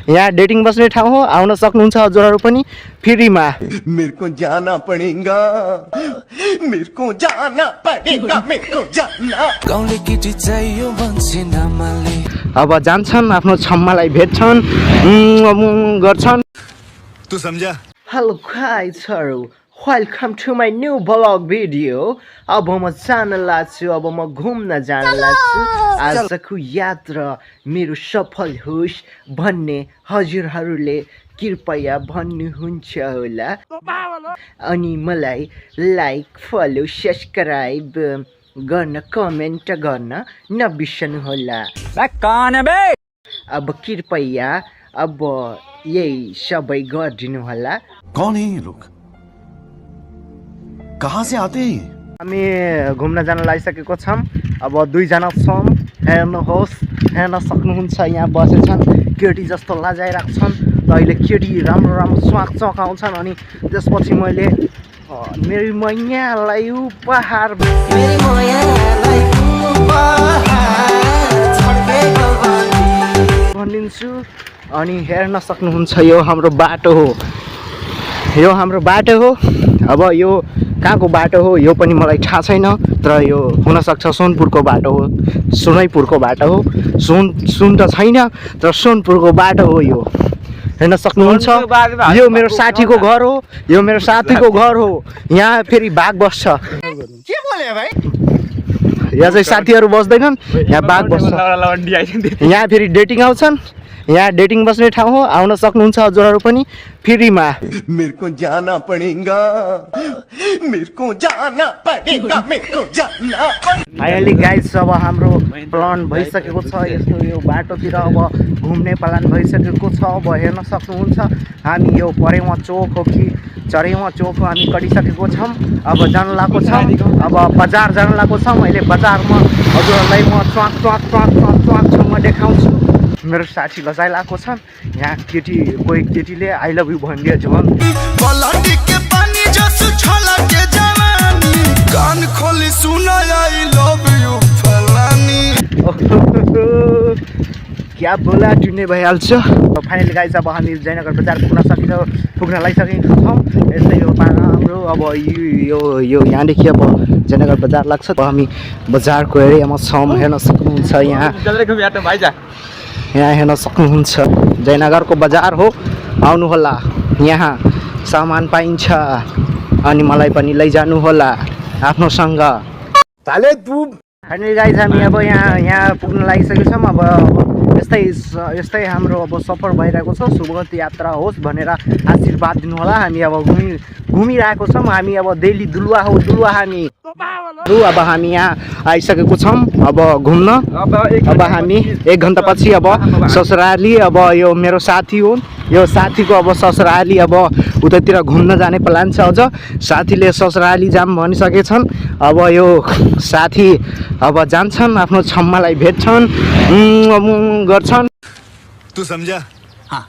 यहाँ डेटिङ बस्ने ठाउँ हो, आउन सक्नुहुन्छ हजुरहरू पनि फ्रीमा। मेरे को जाना पड़ेगा, मेरे को जाना पड़ेगा, मेरे को जाना। गाउँले केटी चाहियो भन्छे नामाले अब जान्छन् आफ्नो छम्मालाई भेट्छन् गर्छन्। तू समझा? हेलो गाइजहरु, welcome to my new blog video. अब म जान लाग्छु, अब म घुम्न जान लाग्छु। आजको यात्रा मेरो सफल होस् भन्ने हजुरहरूले कृपया भन्नुहुन्छ होला। अनि मलाई लाइक, फलो, सब्सक्राइब गर्न, कमेन्ट गर्न नबिर्सनु होला। अब कृपया अब यही सबै गरिदिनु होला। कौन है ये लोग? कहाँ से आते हैं? हामी घुम्न जान लागिसकेको छौँ। अब दुईजना छौँ, हेर्नुहोस्, हेर्न सक्नुहुन्छ। यहाँ बसेछन्, केटी जस्तो लाजाइरहेको छन्। र अहिले केटी राम्रो राम्रो स्वाक चकाउँछन्। अनि त्यसपछि मैले मेरी मैयालाई उपहार भनिदिन्छु। अनि हेर्न सक्नुहुन्छ, यो हाम्रो बाटो हो, यो हाम्रो बाटो हो। अब यो कहाँको बाटो हो यो पनि मलाई थाहा छैन, तर यो हुनसक्छ सोनपुरको बाटो हो, सुनैपुरको बाटो हो। सुन त छैन, तर सोनपुरको बाटो हो। यो हेर्न सक्नुहुन्छ, यो मेरो साथीको घर हो, यो मेरो साथीको घर हो। यहाँ फेरि बाघ बस्छ। के बोले भाइ? यहाँ चाहिँ साथीहरू बस्दैनन्, यहाँ बाघ बस्छ। यहाँ फेरि डेटिङ आउँछन्, यहाँ डेटिङ बस्ने ठाउँ हो, आउन सक्नुहुन्छ हजुरहरू पनि फ्रीमा। मेरे को जाना पड़ेगा, मेरे को जाना पड़ेगा, मेरे को जाना। फाइनली गाइस, अब हाम्रो प्लान भइसकेको छ। यस्तो यो बाटोतिर अब घुम्ने प्लान भइसकेको छ। अब हेर्न सक्नुहुन्छ, हामी यो परेवा चोक हो कि चरेवा चोक हो, हामी कटिसकेको छौँ। अब जान लागेको छौँ, अब बजार जान लागेको छौँ। अहिले बजारमा हजुरहरूलाई म च्वाकसँग देखाउँछु। मेरो साथी लजाइरहेको छन्। यहाँ कोही केटीले आई लभ यु भनिदियो झन्। कान खोली सुना आई लव यू फलानी। क्या बोला टुने भइहाल्छ। फाइनली गाइस, अब हामी जयनगर बजार पुग्न लागिसकेका छौँ। यस्तै यो हाम्रो अब यो यहाँदेखि अब जयनगर बजार लाग्छ। अब हामी बजारको एरियामा छौँ, हेर्न सक्नुहुन्छ। यहाँ हेर्न सक्नुहुन्छ, जयनगरको बजार हो, आउनु होला। यहाँ सामान पाइन्छ, अनि मलाई पनि लैजानु होला आफ्नोसँग। फाइनली गाइस, हामी अब यहाँ पुग्न लागिसकेको छौँ। अब यस्तै हाम्रो अब सफर भइरहेको छ। शुभगत यात्रा होस् भनेर आशीर्वाद दिनु होला। हामी अब घुमिरहेको छौँ। हामी अब दिल्ली दुलुवा हो, दुलुवा हामी। अब हामी यहाँ आइसकेको छौँ अब घुम्न। अब हामी 1 घन्टा पछि अब ससुराली, अब यो मेरो साथी हो, यो साथीको अब ससुराली, अब उतातिर घुम्न जाने प्लान छ। अझ साथीले ससुराली जाम भनिसकेछन्। अब यो साथी अब जान्छन्, आफ्नो छम्मालाई भेट्छन् गर्छन्। तू समझा? हाँ।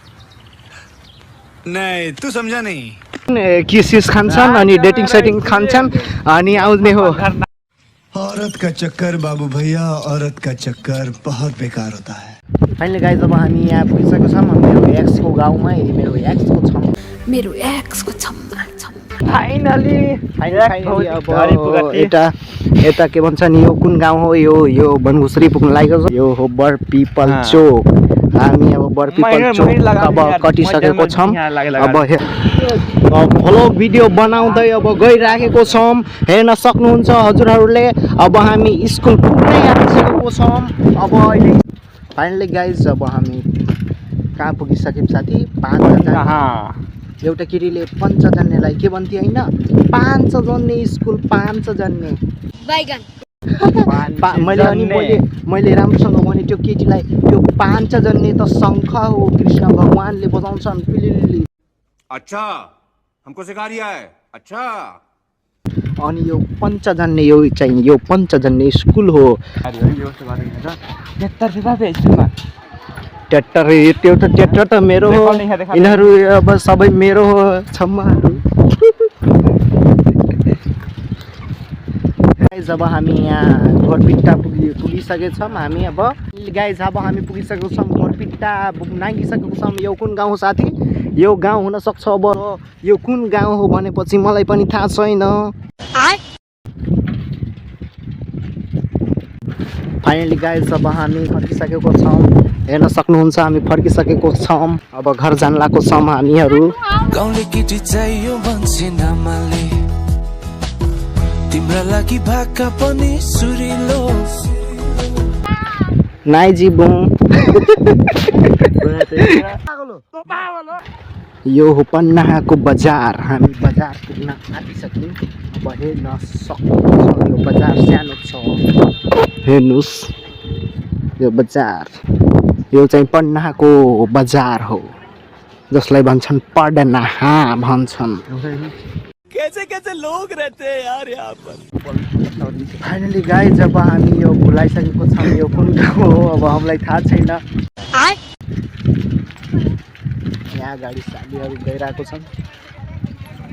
नहीं, तू समझा नहीं। किस खान्छन्, अनि डेटिङ सेटिङ खान्छन्, अनि आउने हो। औरत का चक्कर बाबू भैया, औरत का चक्कर बहुत बेकार होता है। फाइनली गाइस, अब हामी यहाँ पुगिसकेको छौँ मेरो एक्सको गाउँमा। मेरो एक्सको छम्मा, मेरो एक्सको छम्मा। फाइनली अब यता के भन्छ नि, यो कुन गाउँ हो? यो बनघुसरी पुग्न लागेको छ। यो हो बरपिपल चोक। हामी अब बरपिपल चोक अब कटिसकेको छौँ। अब भ्लग भिडियो बनाउँदै अब गइराखेको छौँ, हेर्न सक्नुहुन्छ हजुरहरूले। अब हामी स्कुल पुग्नै आइसकेको छौँ। अब अहिले फाइनली गाइज, अब हामी कहाँ पुगिसक्यौँ साथी? 5 जना। एउटा केटीले 5 जन्नेलाई के भन्थ्यो होइन? 5 जन्ने स्कुल, 5 जन्ने मैले राम्रोसँग भने त्यो केटीलाई, त्यो 5 जन्ने त शङ्ख हो, कृष्ण भगवानले बजाउँछन् पिलिलिली। अच्छा, हमको सिखा रिया है। अच्छा, अनि यो 5 जन्ने, यो चाहिँ यो 5 जन्ने स्कुल हो। ट्र्याक्टर त मेरो हो, यिनीहरू अब सबै मेरो हो छम्माहरू। जब हामी यहाँ घरपिट्टा पुगिसकेछौँ हामी अब गाइज अब हामी पुगिसकेको छौँ घरपिट्टा नागिसकेको छौँ। यो कुन गाउँ साथी? यो गाउँ हुनसक्छ अब यो कुन गाउँ हो भनेपछि मलाई पनि थाहा छैन। फाइनली गाइज अब हामी फर्किसकेको छौँ, हेर्न सक्नुहुन्छ हामी फर्किसकेको छौँ। अब घर जान लागेको छौँ हामीहरू। गाउँले केटी चाहियो मान्छे नमाले तिम्रा लागि भाका पनि सुरिलो नाइजी बुम यो हो पन्नाको बजार। हामी बजार पुग्न आँटिसक्यौँ। अब हेर्न सक्नुहुन्छ यो बजार सानो छ, हेर्नुहोस् यो बजार। यो चाहिँ पन्नाको बजार हो जसलाई भन्छन् पडनाहा भन्छन्। कैसे कैसे लोग रहते हैं यार यहाँ पर। फाइनली गाइज जब हामी यो भुलाइसकेको छौँ यो कुन गाउँ हो अब हामीलाई थाहा छैन। यहाँ गाडी साडीहरू गइरहेको छन्।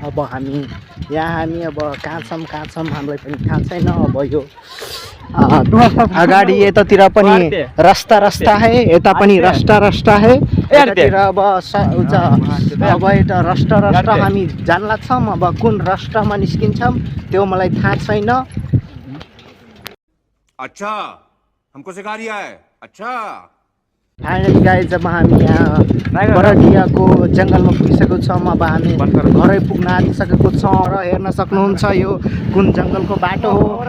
अब हामी अब कहाँ छौँ हामीलाई पनि थाहा छैन। अब यो अगाडि यतातिर पनि रस्ता है, यता पनि रस्ता है। यतातिर अब यता रस्ता हामी जान लाग्छौँ। अब कुन रस्तामा निस्किन्छौँ त्यो मलाई थाहा छैन। अच्छा हमको सिखा रिया है। अच्छा फाइनली गाइज जब हामी यहाँ बरडियाको जङ्गलमा पुगिसकेको छौँ। अब हामी घरै पुग्न आँटिसकेको छौँ र हेर्न सक्नुहुन्छ यो कुन जङ्गलको बाटो हो।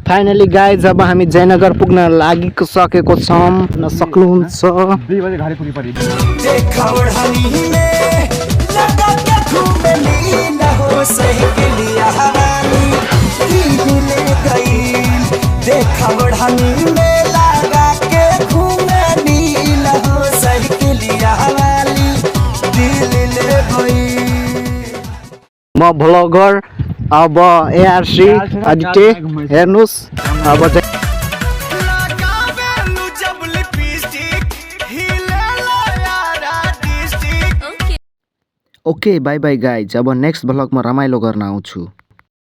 फाइनली गाइज जब हामी जयनगर पुग्न लागिसकेको छौँ, हेर्न सक्नुहुन्छ। म भ्लगर अब एआरसी आदित्य हेर्नुहोस्। अब ओके बाई बाई गाइज। अब नेक्स्ट भ्लगमा रमाइलो गर्न आउँछु।